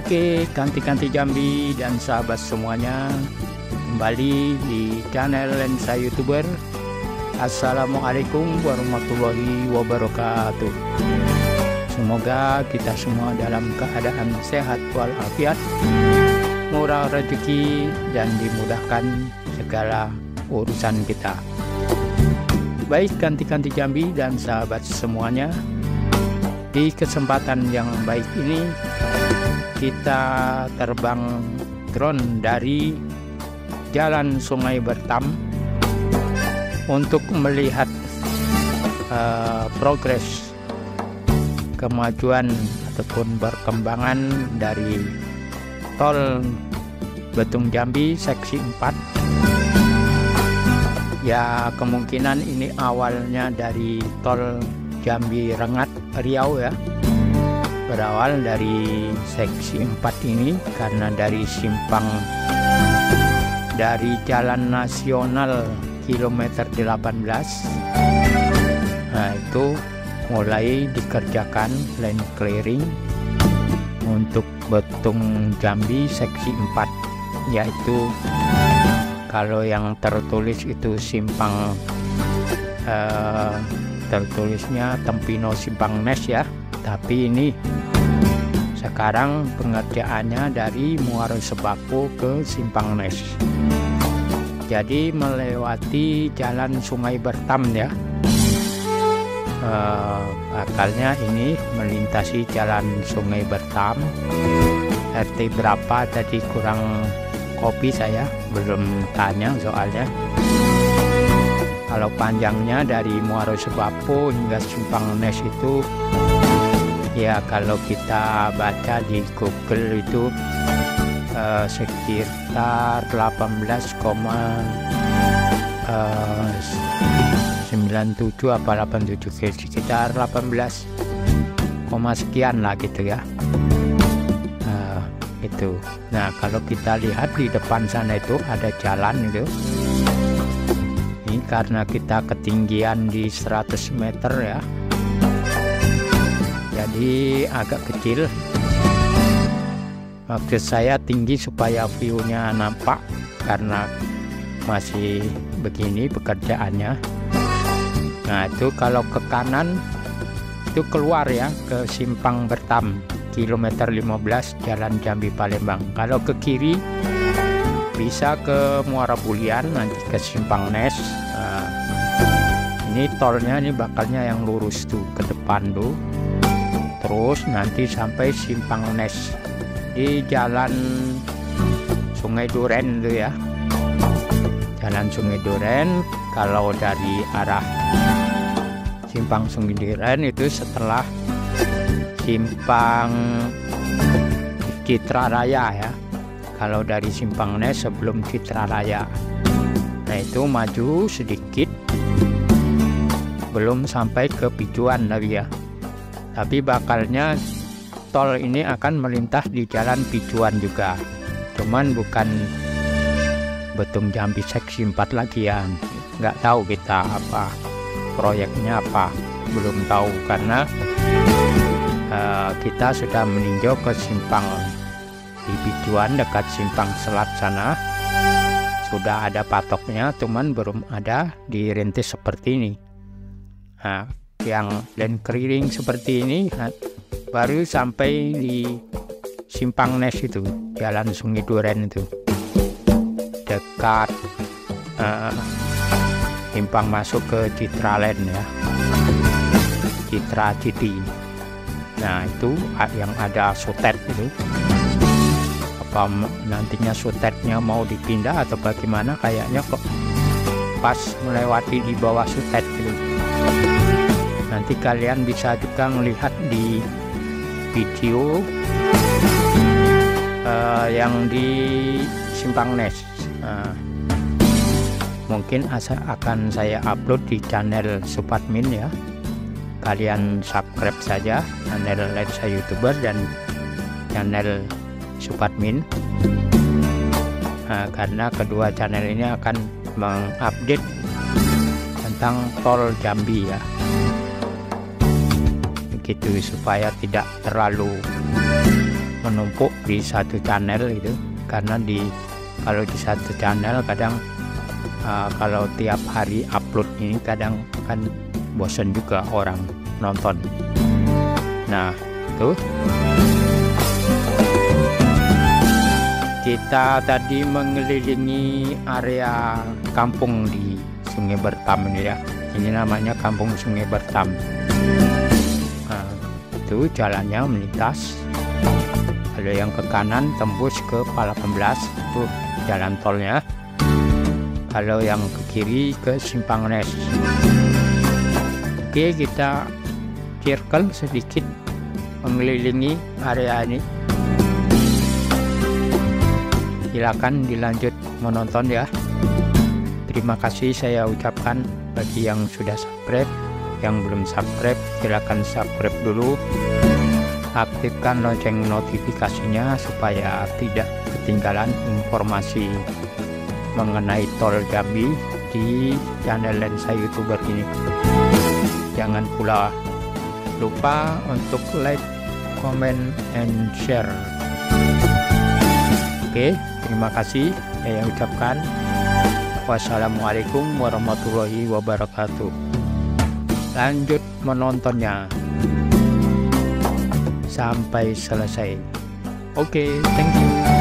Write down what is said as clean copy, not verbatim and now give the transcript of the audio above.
Oke, Kanti-Kanti Jambi dan sahabat semuanya, kembali di channel Lensa YouTuber. Assalamualaikum warahmatullahi wabarakatuh. Semoga kita semua dalam keadaan sehat walafiat, murah rezeki, dan dimudahkan segala urusan kita. Baik Kanti-Kanti Jambi dan sahabat semuanya, di kesempatan yang baik ini kita terbang drone dari Jalan Sungai Bertam untuk melihat progres kemajuan ataupun perkembangan dari tol Betung Jambi seksi 4. Ya, kemungkinan ini awalnya dari tol Jambi Rengat Riau ya. Berawal dari seksi 4 ini karena dari simpang dari Jalan Nasional kilometer 18. Nah, itu mulai dikerjakan lane clearing untuk Betung Jambi seksi 4, yaitu kalau yang tertulis itu simpang tertulisnya Tempino Simpang Nes ya, tapi ini sekarang pengerjaannya dari Muara Sebako ke Simpang Nes. Jadi melewati Jalan Sungai Bertam ya. Akalnya ini melintasi Jalan Sungai Bertam. RT berapa tadi kurang kopi, saya belum tanya soalnya. Kalau panjangnya dari Muara Sebako hingga Simpang Nes itu, ya kalau kita baca di Google itu sekitar 18,97 apa 87, sekitar 18, sekian lah gitu ya. Itu. Nah, kalau kita lihat di depan sana itu ada jalan itu. Ini karena kita ketinggian di 100 meter ya, jadi agak kecil. Maksud saya tinggi supaya view-nya nampak, karena masih begini pekerjaannya. Nah, itu kalau ke kanan itu keluar ya ke Simpang Bertam kilometer 15 Jalan Jambi Palembang. Kalau ke kiri bisa ke Muara Bulian, nanti ke Simpang Nes. Nah, ini tolnya ini bakalnya yang lurus tuh ke depan tuh, terus nanti sampai Simpang Nes di Jalan Sungai Duren tuh ya. Jalan Sungai Duren kalau dari arah Simpang Sungai Duren itu setelah Simpang Citra Raya ya. Kalau dari Simpang Nes sebelum Citra Raya. Nah, itu maju sedikit, belum sampai ke Picuan lagi ya. Tapi bakalnya tol ini akan melintas di Jalan Picuan juga. Cuman bukan Betung Jambi seksi 4 lagi ya. Nggak tahu kita apa proyeknya apa, belum tahu karena kita sudah meninjau ke simpang di Picuan dekat Simpang Selat sana. Sudah ada patoknya, cuman belum ada dirintis seperti ini. Nah, yang lane clearing seperti ini baru sampai di Simpang Nes itu, Jalan Sungai Duren itu, dekat simpang masuk ke Citra Land ya, Citra City. Nah, itu yang ada sutet itu. Apa nantinya sutetnya mau dipindah atau bagaimana, kayaknya kok pas melewati di bawah sutet gitu. Nanti kalian bisa juga melihat di video yang di Simpang Nes. Mungkin akan saya upload di channel Supatmin ya. Kalian subscribe saja channel Lensa YouTuber dan channel Supatmin. Karena kedua channel ini akan mengupdate tentang tol Jambi ya. Begitu supaya tidak terlalu menumpuk di satu channel gitu, karena kalau di satu channel kadang kalau tiap hari upload ini kadang kan bosan juga orang nonton. Nah, tuh kita tadi mengelilingi area kampung di Sungai Bertam ini ya. Ini namanya Kampung Sungai Bertam. Nah, itu jalannya melintas. Kalau yang ke kanan tembus ke Pala 11, itu jalan tolnya. Kalau yang ke kiri ke Simpang Nes. Oke, kita circle sedikit mengelilingi area ini. Silakan dilanjut menonton ya. Terima kasih saya ucapkan bagi yang sudah subscribe. Yang belum subscribe, silakan subscribe dulu. Aktifkan lonceng notifikasinya supaya tidak ketinggalan informasi mengenai tol Jambi di channel Lensa YouTuber ini. Jangan pula lupa untuk like, comment, and share. Oke, terima kasih saya ucapkan. Wassalamualaikum warahmatullahi wabarakatuh. Lanjut menontonnya sampai selesai. Oke, thank you.